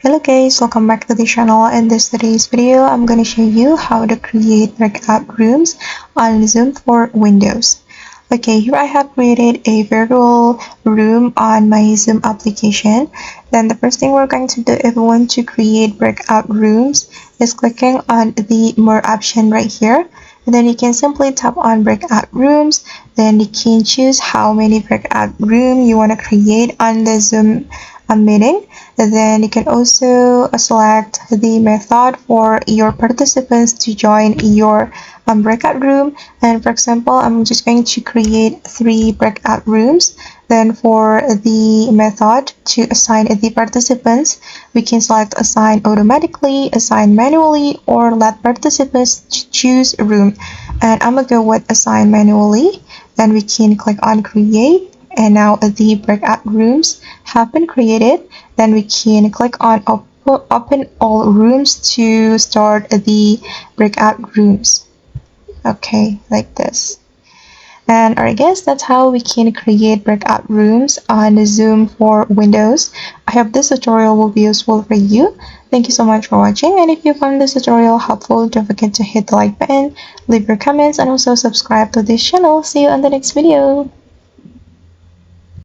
Hello guys, welcome back to the channel. In today's video, I'm going to show you how to create breakout rooms on Zoom for Windows. Okay, here I have created a virtual room on my Zoom application. Then the first thing we're going to do if we want to create breakout rooms is clicking on the more option right here. And then you can simply tap on breakout rooms. Then you can choose how many breakout room you want to create on the Zoom meeting. Then you can also select the method for your participants to join your breakout room. And for example, I'm just going to create 3 breakout rooms. Then for the method to assign the participants, we can select assign automatically, assign manually, or let participants choose a room. And I'm gonna go with assign manually. Then we can click on create. And now the breakout rooms have been created. Then we can click on open all rooms to start the breakout rooms. Okay, like this. And I guess that's how we can create breakout rooms on Zoom for Windows. I hope this tutorial will be useful for you. Thank you so much for watching, and if you found this tutorial helpful, don't forget to hit the like button, leave your comments, and also subscribe to this channel. See you on the next video.